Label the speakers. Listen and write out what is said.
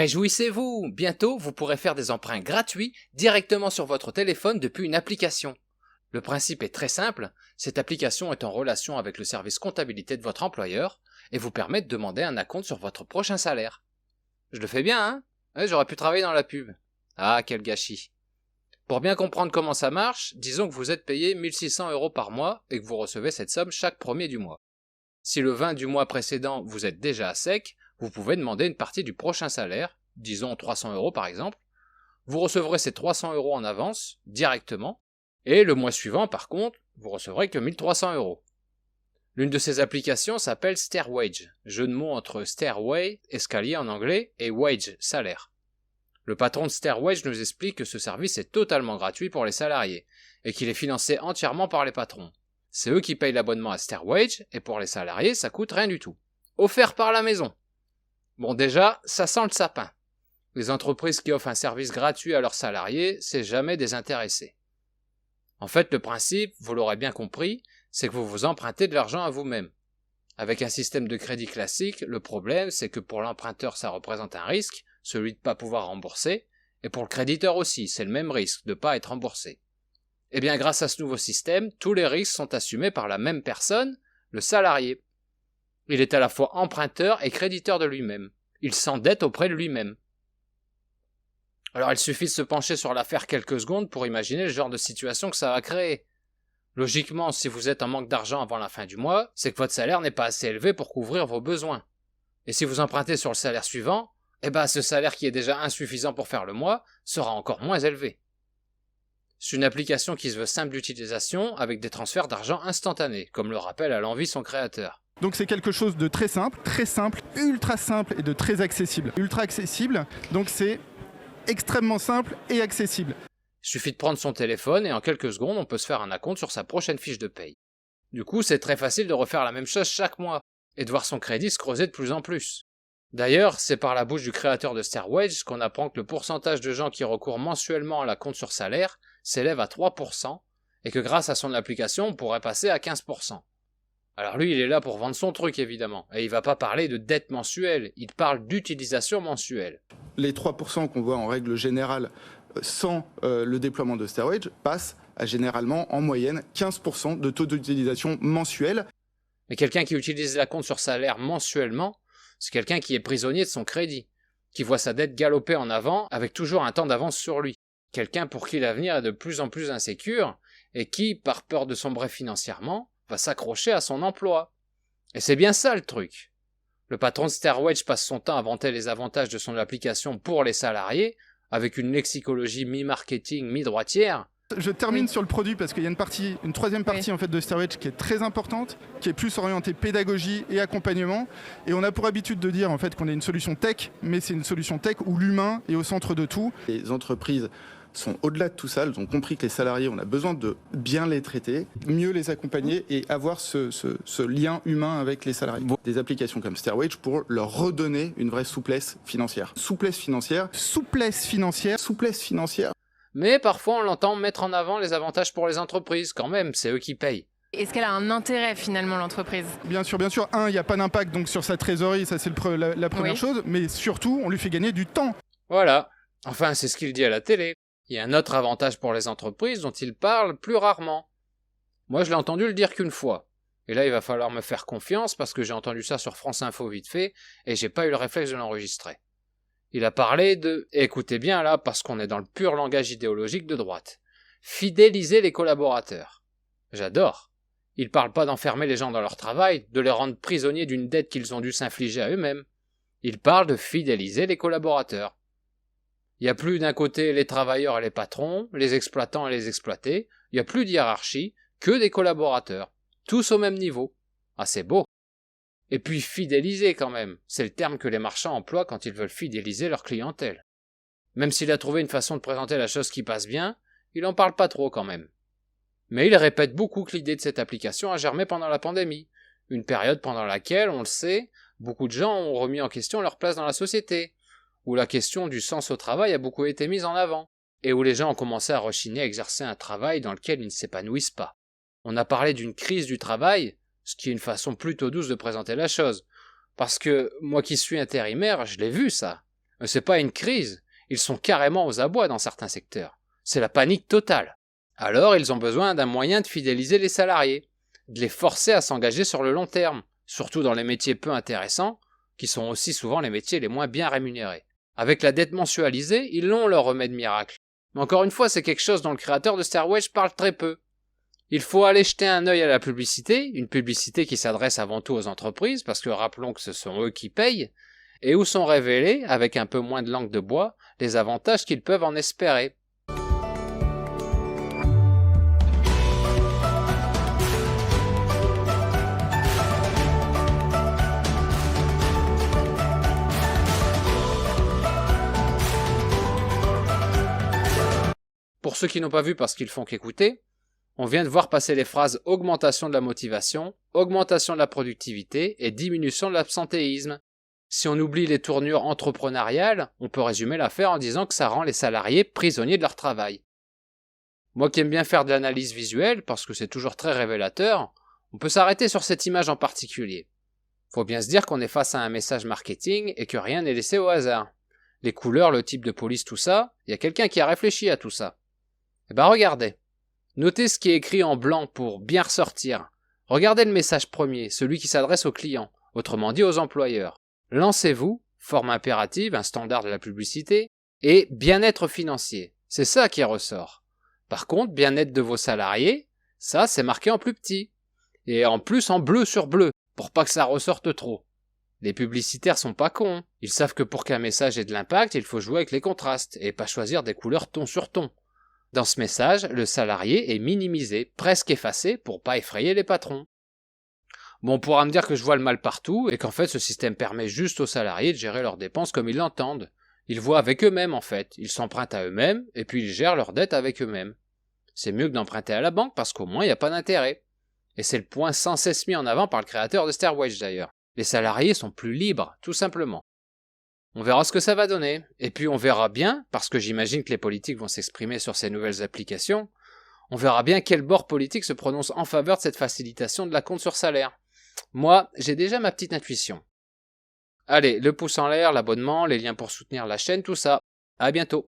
Speaker 1: Réjouissez-vous! Bientôt, vous pourrez faire des emprunts gratuits directement sur votre téléphone depuis une application. Le principe est très simple, cette application est en relation avec le service comptabilité de votre employeur et vous permet de demander un acompte sur votre prochain salaire. Je le fais bien, hein? Ouais, j'aurais pu travailler dans la pub. Ah, quel gâchis! Pour bien comprendre comment ça marche, disons que vous êtes payé 1600 € par mois et que vous recevez cette somme chaque premier du mois. Si le 20 du mois précédent vous êtes déjà à sec, vous pouvez demander une partie du prochain salaire, disons 300 € par exemple. Vous recevrez ces 300 € en avance, directement, et le mois suivant par contre, vous recevrez que 1300 €. L'une de ces applications s'appelle Stairwage, jeu de mots entre stairway, escalier en anglais, et wage, salaire. Le patron de Stairwage nous explique que ce service est totalement gratuit pour les salariés, et qu'il est financé entièrement par les patrons. C'est eux qui payent l'abonnement à Stairwage, et pour les salariés, ça coûte rien du tout. Offert par la maison. Bon déjà, ça sent le sapin. Les entreprises qui offrent un service gratuit à leurs salariés, c'est jamais désintéressé. En fait, le principe, vous l'aurez bien compris, c'est que vous vous empruntez de l'argent à vous-même. Avec un système de crédit classique, le problème, c'est que pour l'emprunteur, ça représente un risque, celui de ne pas pouvoir rembourser, et pour le créditeur aussi, c'est le même risque de ne pas être remboursé. Eh bien, grâce à ce nouveau système, tous les risques sont assumés par la même personne, le salarié. Il est à la fois emprunteur et créditeur de lui-même. Il s'endette auprès de lui-même. Alors il suffit de se pencher sur l'affaire quelques secondes pour imaginer le genre de situation que ça va créer. Logiquement, si vous êtes en manque d'argent avant la fin du mois, c'est que votre salaire n'est pas assez élevé pour couvrir vos besoins. Et si vous empruntez sur le salaire suivant, ce salaire qui est déjà insuffisant pour faire le mois sera encore moins élevé. C'est une application qui se veut simple d'utilisation avec des transferts d'argent instantanés, comme le rappelle à l'envi son créateur.
Speaker 2: Donc c'est quelque chose de très simple, ultra simple et de très accessible. Ultra accessible, donc c'est extrêmement simple et accessible.
Speaker 1: Il suffit de prendre son téléphone et en quelques secondes on peut se faire un acompte sur sa prochaine fiche de paye. Du coup c'est très facile de refaire la même chose chaque mois et de voir son crédit se creuser de plus en plus. D'ailleurs, c'est par la bouche du créateur de Stairwage qu'on apprend que le pourcentage de gens qui recourent mensuellement à l'acompte sur salaire s'élève à 3% et que grâce à son application on pourrait passer à 15%. Alors lui, il est là pour vendre son truc évidemment, et il va pas parler de dette mensuelle, il parle d'utilisation mensuelle.
Speaker 2: Les 3% qu'on voit en règle générale sans le déploiement de Stairwage passent à généralement en moyenne 15% de taux d'utilisation mensuel.
Speaker 1: Mais quelqu'un qui utilise l'acompte sur salaire mensuellement, c'est quelqu'un qui est prisonnier de son crédit, qui voit sa dette galoper en avant avec toujours un temps d'avance sur lui. Quelqu'un pour qui l'avenir est de plus en plus insécure et qui, par peur de sombrer financièrement, va s'accrocher à son emploi. Et c'est bien ça le truc. Le patron de Stairwage passe son temps à vanter les avantages de son application pour les salariés, avec une lexicologie mi-marketing, mi-droitière.
Speaker 2: Je termine sur le produit parce qu'il y a une troisième partie en fait de Stairwage qui est très importante, qui est plus orientée pédagogie et accompagnement. Et on a pour habitude de dire en fait qu'on est une solution tech, mais c'est une solution tech où l'humain est au centre de tout. Les entreprises sont au-delà de tout ça, elles ont compris que les salariés, on a besoin de bien les traiter, mieux les accompagner et avoir ce lien humain avec les salariés. Des applications comme Stairwage pour leur redonner une vraie souplesse financière. Souplesse financière.
Speaker 1: Mais parfois on l'entend mettre en avant les avantages pour les entreprises, quand même, c'est eux qui payent.
Speaker 3: Est-ce qu'elle a un intérêt finalement l'entreprise ?
Speaker 2: Bien sûr. Il n'y a pas d'impact donc sur sa trésorerie, ça c'est la première chose, mais surtout on lui fait gagner du temps.
Speaker 1: Voilà, enfin c'est ce qu'il dit à la télé. Il y a un autre avantage pour les entreprises dont il parle plus rarement. Moi je l'ai entendu le dire qu'une fois. Et là il va falloir me faire confiance parce que j'ai entendu ça sur France Info vite fait et j'ai pas eu le réflexe de l'enregistrer. Il a parlé de, écoutez bien là parce qu'on est dans le pur langage idéologique de droite, fidéliser les collaborateurs. J'adore. Il parle pas d'enfermer les gens dans leur travail, de les rendre prisonniers d'une dette qu'ils ont dû s'infliger à eux-mêmes. Il parle de fidéliser les collaborateurs. Il n'y a plus d'un côté les travailleurs et les patrons, les exploitants et les exploités, il n'y a plus de hiérarchie, que des collaborateurs, tous au même niveau. Ah c'est beau. Et puis fidéliser quand même, c'est le terme que les marchands emploient quand ils veulent fidéliser leur clientèle. Même s'il a trouvé une façon de présenter la chose qui passe bien, il en parle pas trop quand même. Mais il répète beaucoup que l'idée de cette application a germé pendant la pandémie, une période pendant laquelle, on le sait, beaucoup de gens ont remis en question leur place dans la société, où la question du sens au travail a beaucoup été mise en avant, et où les gens ont commencé à rechigner à exercer un travail dans lequel ils ne s'épanouissent pas. On a parlé d'une crise du travail, ce qui est une façon plutôt douce de présenter la chose, parce que moi qui suis intérimaire, je l'ai vu ça. Mais c'est pas une crise, ils sont carrément aux abois dans certains secteurs. C'est la panique totale. Alors ils ont besoin d'un moyen de fidéliser les salariés, de les forcer à s'engager sur le long terme, surtout dans les métiers peu intéressants, qui sont aussi souvent les métiers les moins bien rémunérés. Avec la dette mensualisée, ils ont leur remède miracle. Mais encore une fois, c'est quelque chose dont le créateur de Stairwedge parle très peu. Il faut aller jeter un œil à la publicité, une publicité qui s'adresse avant tout aux entreprises, parce que rappelons que ce sont eux qui payent, et où sont révélés, avec un peu moins de langue de bois, les avantages qu'ils peuvent en espérer. Pour ceux qui n'ont pas vu parce qu'ils font qu'écouter, on vient de voir passer les phrases augmentation de la motivation, augmentation de la productivité et diminution de l'absentéisme. Si on oublie les tournures entrepreneuriales, on peut résumer l'affaire en disant que ça rend les salariés prisonniers de leur travail. Moi qui aime bien faire de l'analyse visuelle, parce que c'est toujours très révélateur, on peut s'arrêter sur cette image en particulier. Faut bien se dire qu'on est face à un message marketing et que rien n'est laissé au hasard. Les couleurs, le type de police, tout ça, il y a quelqu'un qui a réfléchi à tout ça. Eh ben regardez. Notez ce qui est écrit en blanc pour bien ressortir. Regardez le message premier, celui qui s'adresse aux clients, autrement dit aux employeurs. Lancez-vous, forme impérative, un standard de la publicité, et bien-être financier. C'est ça qui ressort. Par contre, bien-être de vos salariés, ça c'est marqué en plus petit. Et en plus en bleu sur bleu, pour pas que ça ressorte trop. Les publicitaires sont pas cons. Ils savent que pour qu'un message ait de l'impact, il faut jouer avec les contrastes, et pas choisir des couleurs ton sur ton. Dans ce message, le salarié est minimisé, presque effacé pour pas effrayer les patrons. Bon, on pourra me dire que je vois le mal partout et qu'en fait ce système permet juste aux salariés de gérer leurs dépenses comme ils l'entendent. Ils voient avec eux-mêmes en fait, ils s'empruntent à eux-mêmes et puis ils gèrent leurs dettes avec eux-mêmes. C'est mieux que d'emprunter à la banque parce qu'au moins il n'y a pas d'intérêt. Et c'est le point sans cesse mis en avant par le créateur de Stairwedge d'ailleurs. Les salariés sont plus libres, tout simplement. On verra ce que ça va donner, et puis on verra bien, parce que j'imagine que les politiques vont s'exprimer sur ces nouvelles applications, on verra bien quel bord politique se prononce en faveur de cette facilitation de l'acompte sur salaire. Moi, j'ai déjà ma petite intuition. Allez, le pouce en l'air, l'abonnement, les liens pour soutenir la chaîne, tout ça. À bientôt.